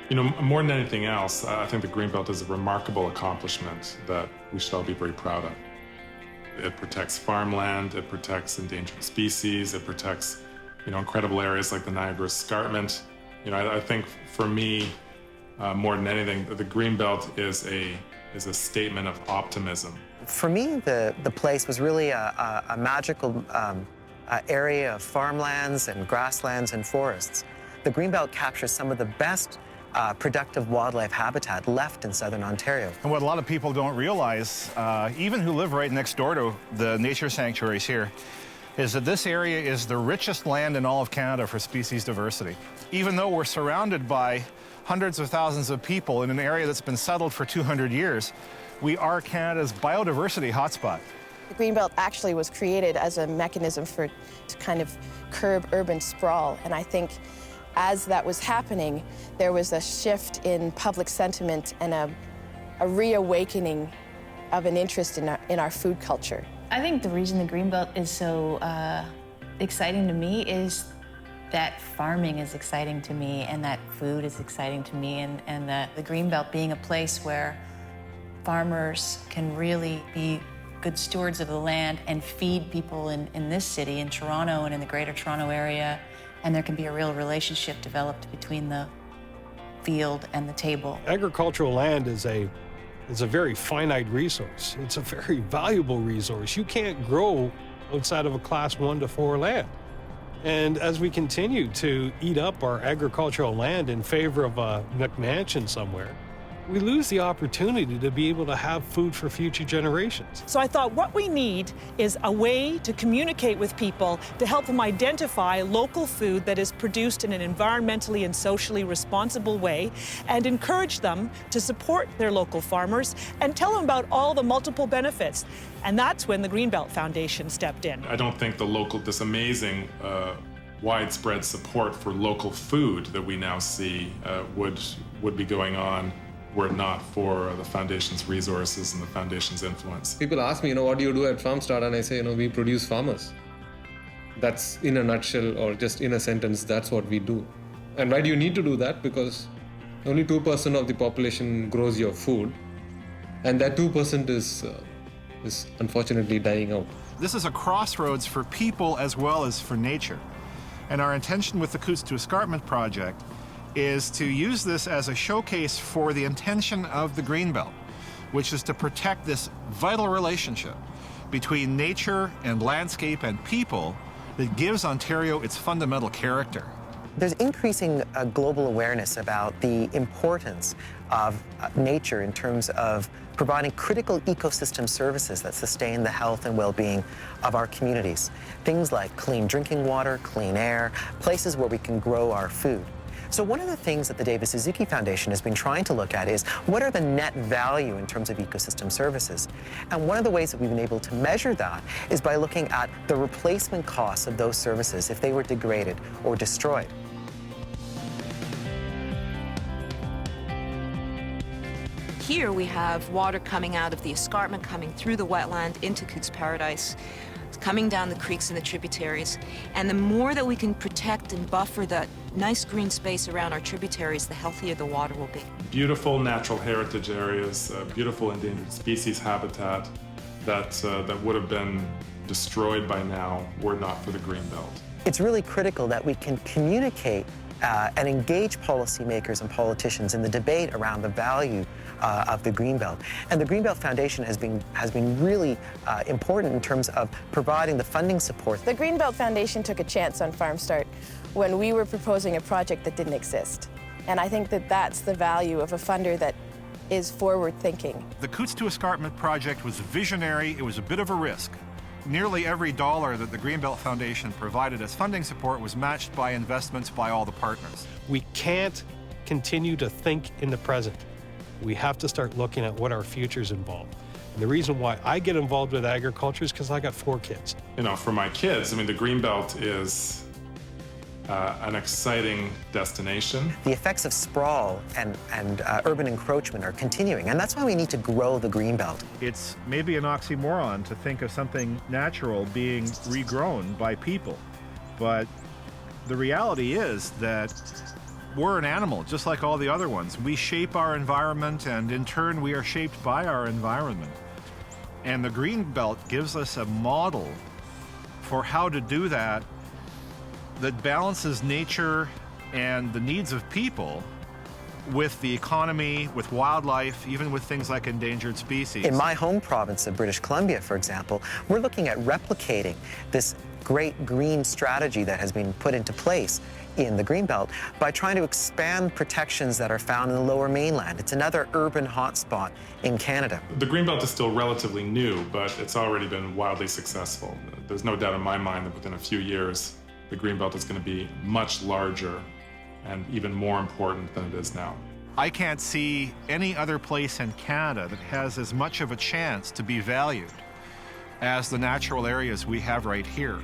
You know, more than anything else, I think the Greenbelt is a remarkable accomplishment that we should all be very proud of. It protects farmland, it protects endangered species, it protects, you know, incredible areas like the Niagara Escarpment. You know, I think for me, more than anything, the Greenbelt is a statement of optimism. For me, the place was really a magical area of farmlands and grasslands and forests. The Greenbelt captures some of the best productive wildlife habitat left in southern Ontario. And what a lot of people don't realize, even who live right next door to the nature sanctuaries here, is that this area is the richest land in all of Canada for species diversity. Even though we're surrounded by hundreds of thousands of people in an area that's been settled for 200 years, we are Canada's biodiversity hotspot. The Greenbelt actually was created as a mechanism to kind of curb urban sprawl, and I think as that was happening, there was a shift in public sentiment and a reawakening of an interest in our food culture. I think the reason the Greenbelt is so exciting to me is that farming is exciting to me, and that food is exciting to me, and the Greenbelt being a place where farmers can really be good stewards of the land and feed people in this city, in Toronto and in the Greater Toronto area, and there can be a real relationship developed between the field and the table. Agricultural land is a very finite resource. It's a very valuable resource. You can't grow outside of a Class 1 to 4 land. And as we continue to eat up our agricultural land in favor of a McMansion somewhere, we lose the opportunity to be able to have food for future generations. So I thought what we need is a way to communicate with people to help them identify local food that is produced in an environmentally and socially responsible way, and encourage them to support their local farmers and tell them about all the multiple benefits. And that's when the Greenbelt Foundation stepped in. I don't think this amazing widespread support for local food that we now see would be going on were it not for the Foundation's resources and the Foundation's influence. People ask me, what do you do at FarmStart? And I say, we produce farmers. That's in a nutshell, or just in a sentence, that's what we do. And why do you need to do that? Because only 2% of the population grows your food, and that 2% is unfortunately dying out. This is a crossroads for people as well as for nature. And our intention with the Cootes to Escarpment project is to use this as a showcase for the intention of the Greenbelt, which is to protect this vital relationship between nature and landscape and people that gives Ontario its fundamental character. There's increasing global awareness about the importance of nature in terms of providing critical ecosystem services that sustain the health and well-being of our communities. Things like clean drinking water, clean air, places where we can grow our food. So one of the things that the Davis Suzuki Foundation has been trying to look at is what are the net value in terms of ecosystem services? And one of the ways that we've been able to measure that is by looking at the replacement costs of those services if they were degraded or destroyed. Here we have water coming out of the escarpment, coming through the wetland into Cootes Paradise, coming down the creeks and the tributaries. And the more that we can protect and buffer that nice green space around our tributaries, the healthier the water will be. Beautiful natural heritage areas, beautiful endangered species habitat that would have been destroyed by now were not for the Greenbelt. It's really critical that we can communicate and engage policymakers and politicians in the debate around the value of the Greenbelt. And the Greenbelt Foundation has been really important in terms of providing the funding support. The Greenbelt Foundation took a chance on FarmStart when we were proposing a project that didn't exist. And I think that that's the value of a funder that is forward-thinking. The Cootes to Escarpment project was visionary. It was a bit of a risk. Nearly every dollar that the Greenbelt Foundation provided as funding support was matched by investments by all the partners. We can't continue to think in the present. We have to start looking at what our futures involve. And the reason why I get involved with agriculture is because I got 4 kids. For my kids, the Greenbelt is an exciting destination. The effects of sprawl and urban encroachment are continuing, and that's why we need to grow the Greenbelt. It's maybe an oxymoron to think of something natural being regrown by people, but the reality is that we're an animal just like all the other ones. We shape our environment, and in turn we are shaped by our environment. And the Greenbelt gives us a model for how to do that balances nature and the needs of people with the economy, with wildlife, even with things like endangered species. In my home province of British Columbia, for example, we're looking at replicating this great green strategy that has been put into place in the Greenbelt by trying to expand protections that are found in the Lower Mainland. It's another urban hotspot in Canada. The Greenbelt is still relatively new, but it's already been wildly successful. There's no doubt in my mind that within a few years, the Greenbelt is going to be much larger and even more important than it is now. I can't see any other place in Canada that has as much of a chance to be valued as the natural areas we have right here.